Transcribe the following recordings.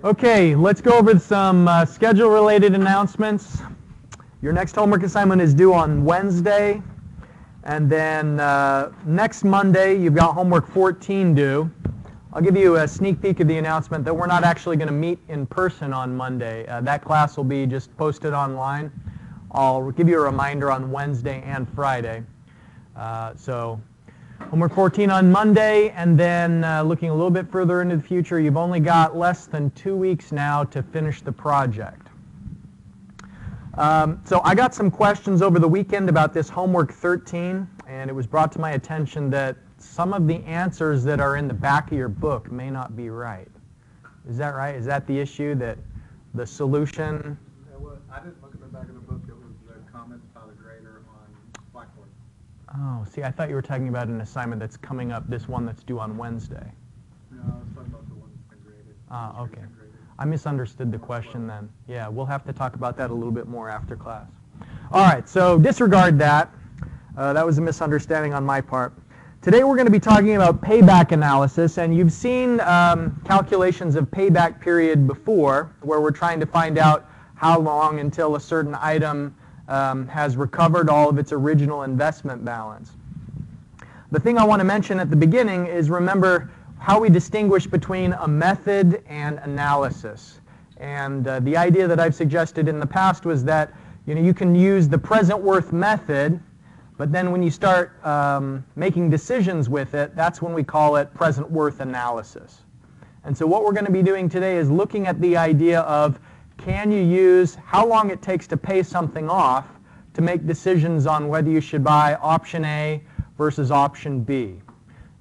Okay, let's go over some schedule-related announcements. Your next homework assignment is due on Wednesday, and then next Monday you've got homework 14 due. I'll give you a sneak peek of the announcement that we're not actually going to meet in person on Monday. That class will be just posted online. I'll give you a reminder on Wednesday and Friday. So homework 14 on Monday, and then looking a little bit further into the future, you've only got less than 2 weeks now to finish the project. So I got some questions over the weekend about this homework 13, and it was brought to my attention that some of the answers that are in the back of your book may not be right. Is that right? Is that the issue, that the solution? I didn't look at the back of the book. It was the comments by the grader on Blackboard. Oh, see, I thought you were talking about an assignment that's coming up, this one that's due on Wednesday. No, I was talking about the one that's been graded. Ah, okay. I misunderstood the question then. Yeah, we'll have to talk about that a little bit more after class. All right, so disregard that. That was a misunderstanding on my part. Today we're going to be talking about payback analysis, and you've seen calculations of payback period before, where we're trying to find out how long until a certain item has recovered all of its original investment balance. The thing I want to mention at the beginning is, remember how we distinguish between a method and analysis. And the idea that I've suggested in the past was that you can use the present worth method, but then when you start making decisions with it, that's when we call it present worth analysis. And so what we're going to be doing today is looking at the idea of, can you use how long it takes to pay something off to make decisions on whether you should buy option A versus option B.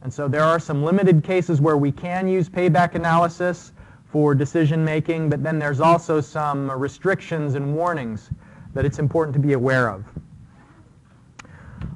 And so there are some limited cases where we can use payback analysis for decision making, but then there's also some restrictions and warnings that it's important to be aware of.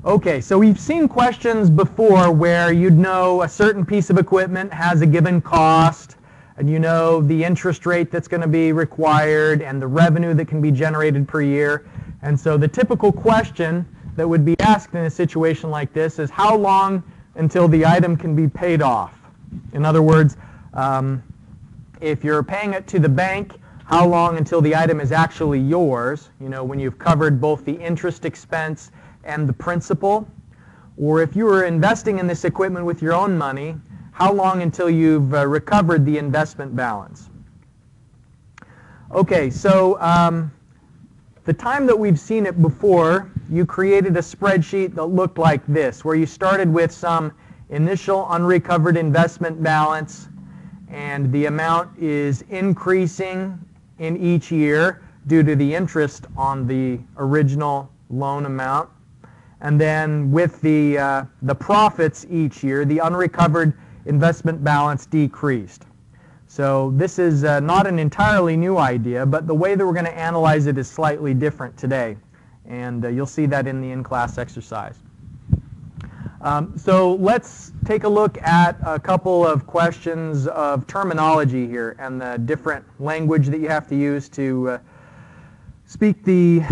Okay, so we've seen questions before where you'd know a certain piece of equipment has a given cost, and you know the interest rate that's going to be required and the revenue that can be generated per year. And so the typical question that would be asked in a situation like this is, how long until the item can be paid off? In other words, if you're paying it to the bank, how long until the item is actually yours, when you've covered both the interest expense and the principal? Or if you were investing in this equipment with your own money, how long until you've recovered the investment balance? Okay, so the time that we've seen it before, you created a spreadsheet that looked like this, where you started with some initial unrecovered investment balance, and the amount is increasing in each year due to the interest on the original loan amount. And then with the profits each year, the unrecovered investment balance decreased. So this is not an entirely new idea, but the way that we're going to analyze it is slightly different today. And you'll see that in the in-class exercise. So let's take a look at a couple of questions of terminology here and the different language that you have to use to speak the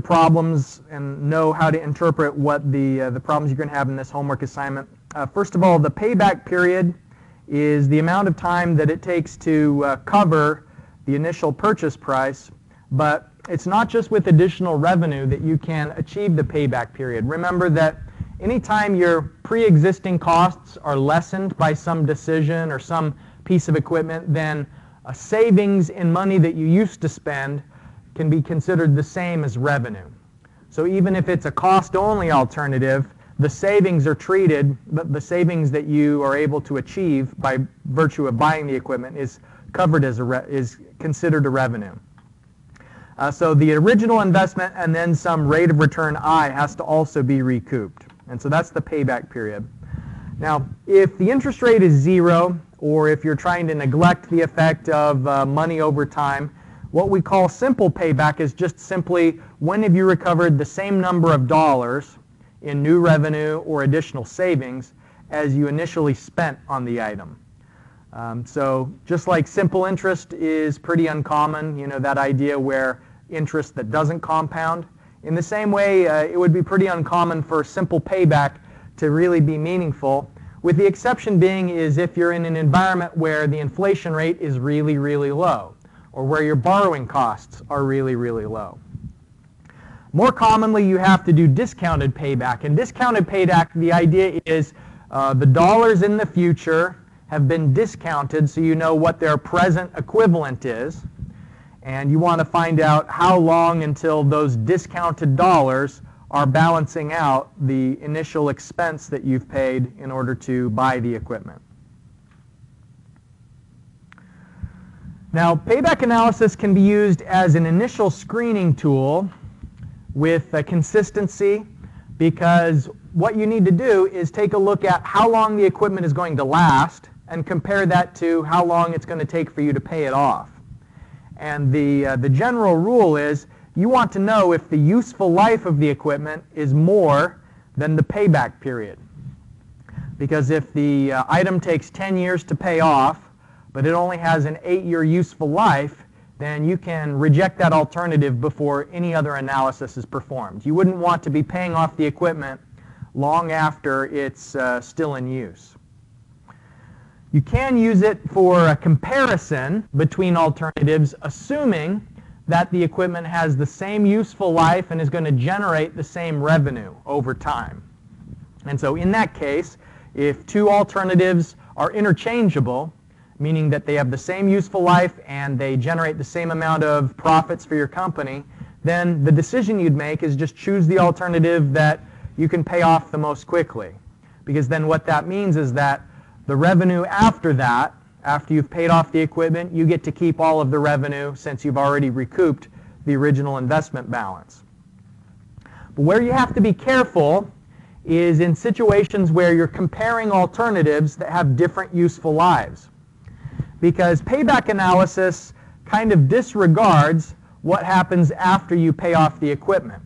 problems and know how to interpret what the problems you're going to have in this homework assignment. First of all, the payback period is the amount of time that it takes to cover the initial purchase price, but it's not just with additional revenue that you can achieve the payback period. Remember that anytime your pre-existing costs are lessened by some decision or some piece of equipment, then a savings in money that you used to spend can be considered the same as revenue. So even if it's a cost-only alternative, the savings are treated, the savings that you are able to achieve by virtue of buying the equipment is covered as is considered a revenue. So the original investment and then some rate of return I has to also be recouped. And so that's the payback period. Now, if the interest rate is 0, or if you're trying to neglect the effect of money over time, what we call simple payback is just simply when have you recovered the same number of dollars in new revenue or additional savings as you initially spent on the item. So just like simple interest is pretty uncommon, that idea where interest that doesn't compound, in the same way it would be pretty uncommon for simple payback to really be meaningful. with the exception being is if you're in an environment where the inflation rate is really, really low, or where your borrowing costs are really, really low. More commonly, you have to do discounted payback. And discounted payback, the idea is the dollars in the future have been discounted so you know what their present equivalent is. And you want to find out how long until those discounted dollars are balancing out the initial expense that you've paid in order to buy the equipment. Now, payback analysis can be used as an initial screening tool with consistency, because what you need to do is take a look at how long the equipment is going to last and compare that to how long it's going to take for you to pay it off. And the general rule is you want to know if the useful life of the equipment is more than the payback period. Because if the item takes 10 years to pay off, but it only has an 8-year useful life, then you can reject that alternative before any other analysis is performed. You wouldn't want to be paying off the equipment long after it's still in use. You can use it for a comparison between alternatives, assuming that the equipment has the same useful life and is going to generate the same revenue over time. And so in that case, if two alternatives are interchangeable, meaning that they have the same useful life and they generate the same amount of profits for your company, then the decision you'd make is just choose the alternative that you can pay off the most quickly. Because then what that means is that the revenue after that, after you've paid off the equipment, you get to keep all of the revenue since you've already recouped the original investment balance. But where you have to be careful is in situations where you're comparing alternatives that have different useful lives. Because payback analysis kind of disregards what happens after you pay off the equipment.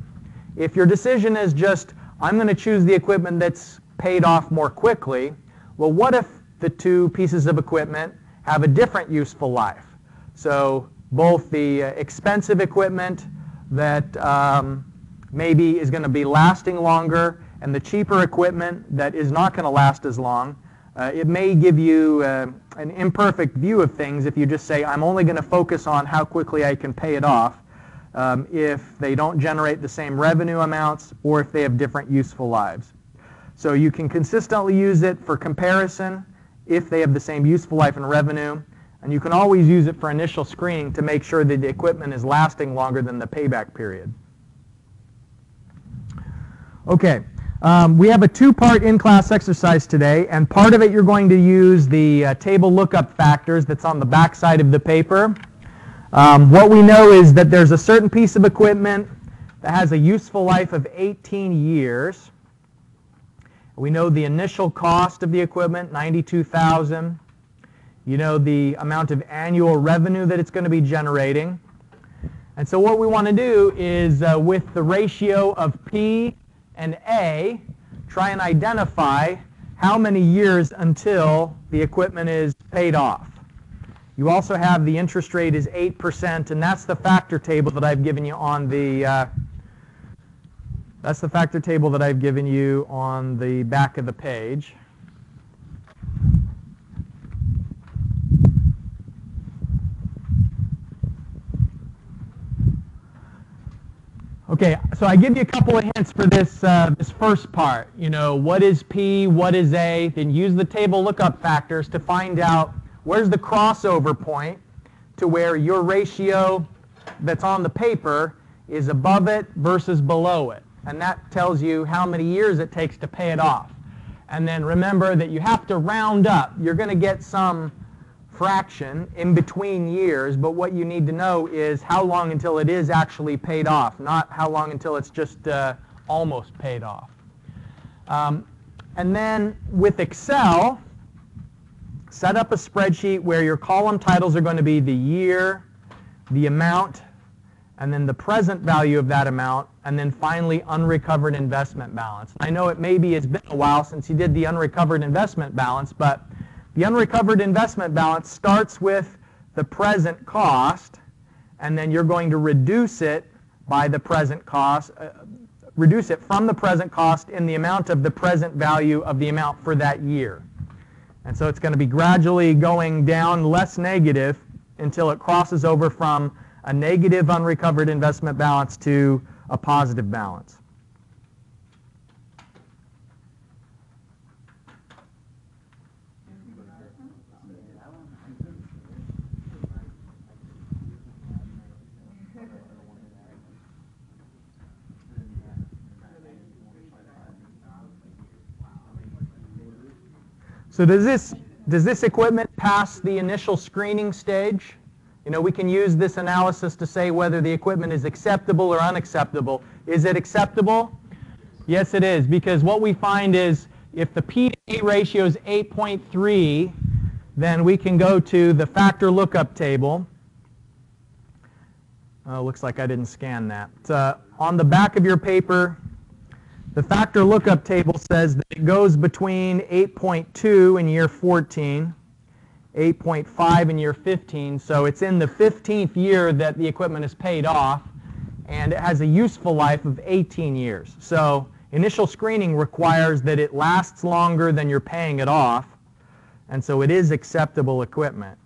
If your decision is just, I'm going to choose the equipment that's paid off more quickly, well, what if the two pieces of equipment have a different useful life? So both the expensive equipment that maybe is going to be lasting longer and the cheaper equipment that is not going to last as long, it may give you an imperfect view of things if you just say, I'm only going to focus on how quickly I can pay it off, if they don't generate the same revenue amounts or if they have different useful lives. So you can consistently use it for comparison if they have the same useful life and revenue, and you can always use it for initial screening to make sure that the equipment is lasting longer than the payback period. Okay, we have a two-part in-class exercise today, and part of it you're going to use the table lookup factors that's on the back side of the paper. What we know is that there's a certain piece of equipment that has a useful life of 18 years. We know the initial cost of the equipment, $92,000. You know the amount of annual revenue that it's going to be generating. And so what we want to do is, with the ratio of P and A, try and identify how many years until the equipment is paid off. You also have the interest rate is 8%, and that's the factor table that I've given you on the back of the page. Okay, so I give you a couple of hints for this this first part. You know, what is P, what is A? Then use the table lookup factors to find out where's the crossover point to where your ratio that's on the paper is above it versus below it. And that tells you how many years it takes to pay it off. And then remember that you have to round up. You're going to get some fraction in between years, but what you need to know is how long until it is actually paid off, not how long until it's just almost paid off. And then with Excel, set up a spreadsheet where your column titles are going to be the year, the amount, and then the present value of that amount, and then finally unrecovered investment balance. I know it maybe it's been a while since you did the unrecovered investment balance, but the unrecovered investment balance starts with the present cost, and then you're going to reduce it by the present cost, reduce it from the present cost in the amount of the present value of the amount for that year. And so it's going to be gradually going down less negative until it crosses over from a negative unrecovered investment balance to a positive balance. So does this equipment pass the initial screening stage? You know, we can use this analysis to say whether the equipment is acceptable or unacceptable. Is it acceptable? Yes, it is, because what we find is if the P/E ratio is 8.3, then we can go to the factor lookup table. Looks like I didn't scan that. On the back of your paper, the factor lookup table says that it goes between 8.2 in year 14, 8.5 in year 15, so it's in the 15th year that the equipment is paid off, and it has a useful life of 18 years. So initial screening requires that it lasts longer than you're paying it off, and so it is acceptable equipment.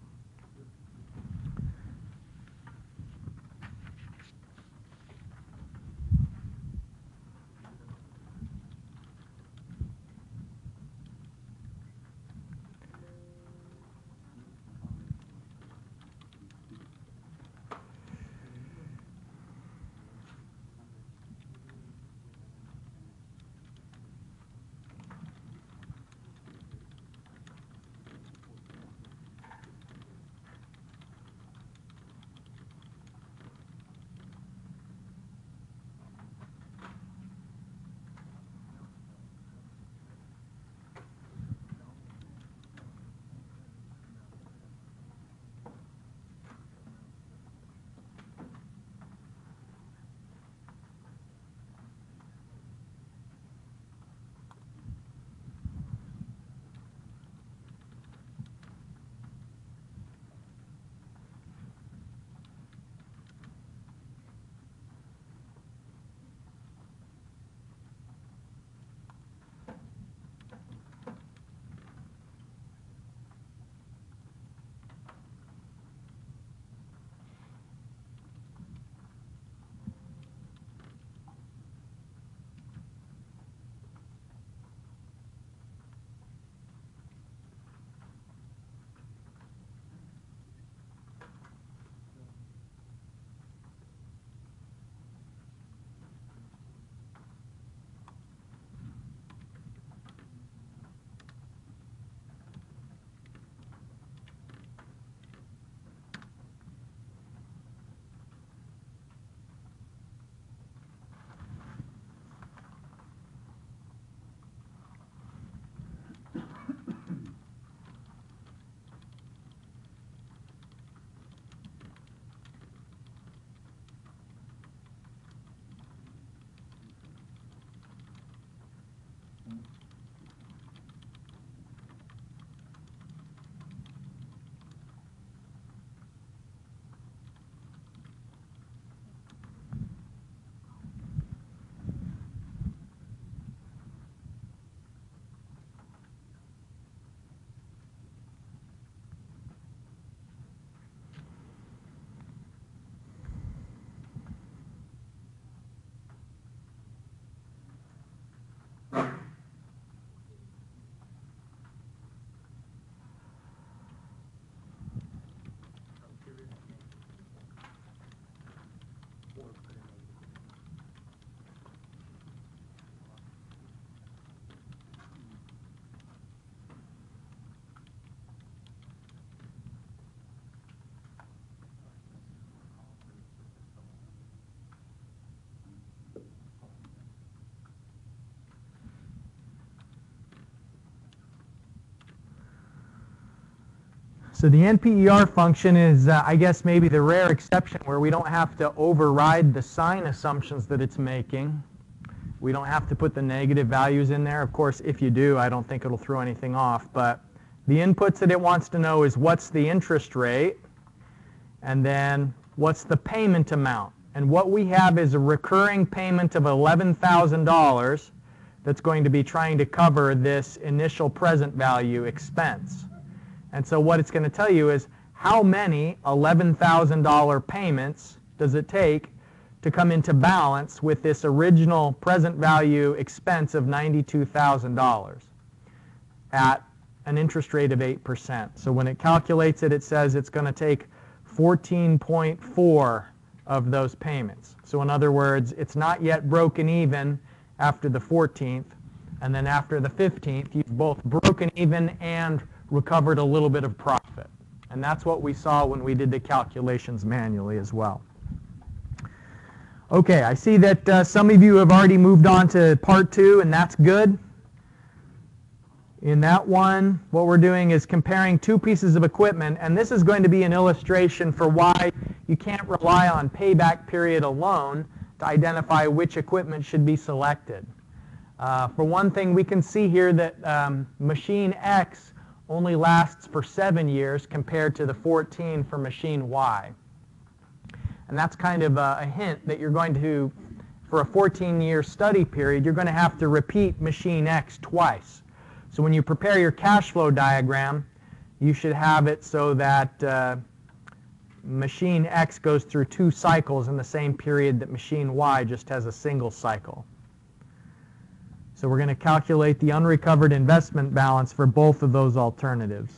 So the NPER function is, I guess, maybe the rare exception where we don't have to override the sign assumptions that it's making. We don't have to put the negative values in there. Of course, if you do, I don't think it'll throw anything off. But the inputs that it wants to know is what's the interest rate, and then what's the payment amount. And what we have is a recurring payment of $11,000 that's going to be trying to cover this initial present value expense. And so what it's going to tell you is how many $11,000 payments does it take to come into balance with this original present value expense of $92,000 at an interest rate of 8%. So when it calculates it, it says it's going to take 14.4 of those payments. So in other words, it's not yet broken even after the 14th, and then after the 15th, you've both broken even and recovered a little bit of profit. And that's what we saw when we did the calculations manually as well. Okay, I see that some of you have already moved on to part 2, and that's good. In that one, what we're doing is comparing two pieces of equipment, and this is going to be an illustration for why you can't rely on payback period alone to identify which equipment should be selected. For one thing, we can see here that machine X only lasts for 7 years compared to the 14 for machine Y. And that's kind of a hint that you're going to, for a 14-year study period, you're going to have to repeat machine X twice. So when you prepare your cash flow diagram, you should have it so that machine X goes through 2 cycles in the same period that machine Y just has a single cycle. So we're going to calculate the unrecovered investment balance for both of those alternatives.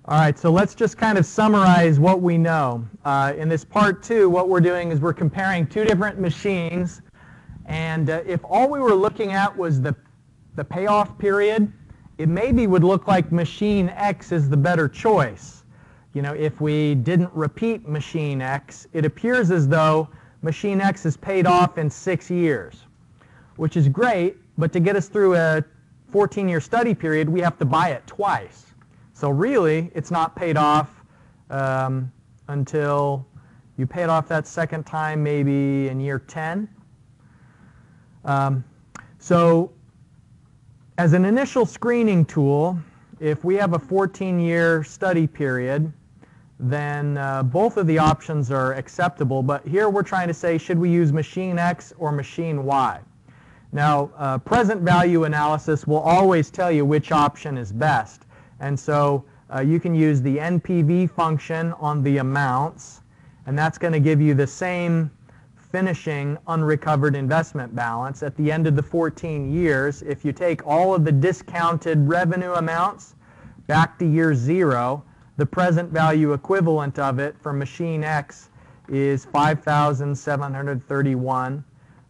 All right, so let's just kind of summarize what we know. In this part 2, what we're doing is we're comparing two different machines. And if all we were looking at was the payoff period, it maybe would look like machine X is the better choice. You know, if we didn't repeat machine X, it appears as though machine X is paid off in 6 years, which is great, but to get us through a 14-year study period, we have to buy it twice. So really, it's not paid off until you pay it off that second time maybe in year 10. So as an initial screening tool, if we have a 14-year study period, then both of the options are acceptable. But here we're trying to say, should we use machine X or machine Y? Now, present value analysis will always tell you which option is best. And so you can use the NPV function on the amounts, and that's going to give you the same finishing unrecovered investment balance at the end of the 14 years. If you take all of the discounted revenue amounts back to year 0, the present value equivalent of it for machine X is $5,731,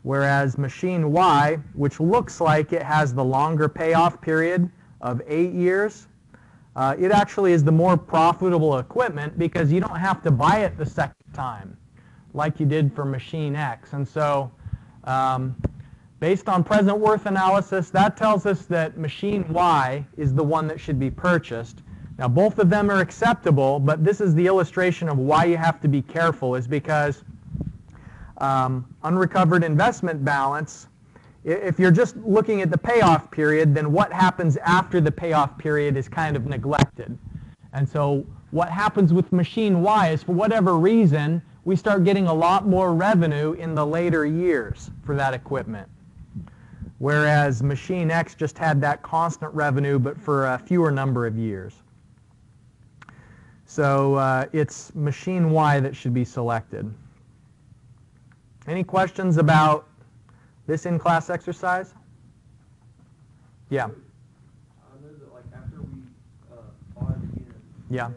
whereas machine Y, which looks like it has the longer payoff period of 8 years, it actually is the more profitable equipment because you don't have to buy it the second time like you did for machine X. And so based on present worth analysis, that tells us that machine Y is the one that should be purchased. Now both of them are acceptable, but this is the illustration of why you have to be careful, is because unrecovered investment balance, if you're just looking at the payoff period, then what happens after the payoff period is kind of neglected. And so what happens with machine Y is, for whatever reason, we start getting a lot more revenue in the later years for that equipment. Whereas machine X just had that constant revenue, but for a fewer number of years. So it's machine Y that should be selected. Any questions about this in-class exercise? Yeah. I know that like after we bought it again. Yeah.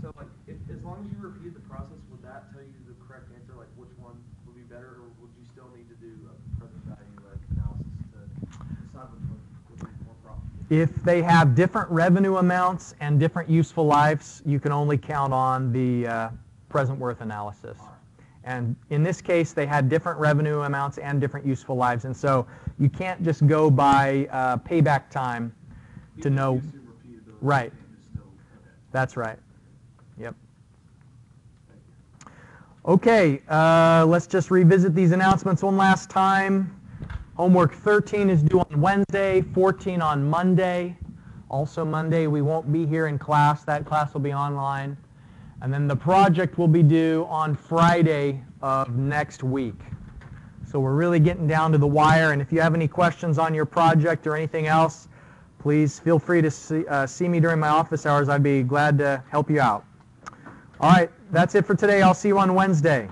So like as long as you repeated the process, would that tell you the correct answer, like which one would be better, or would you still need to do a present value analysis to decide which one would be more profitable? If they have different revenue amounts and different useful lives, you can only count on the present worth analysis. And in this case, they had different revenue amounts and different useful lives. And so you can't just go by payback time to know. Right. That's right. Yep. Okay, let's just revisit these announcements one last time. Homework 13 is due on Wednesday, 14 on Monday. Also Monday, we won't be here in class. That class will be online. And then the project will be due on Friday of next week. So we're really getting down to the wire. And if you have any questions on your project or anything else, please feel free to see me during my office hours. I'd be glad to help you out. All right, that's it for today. I'll see you on Wednesday.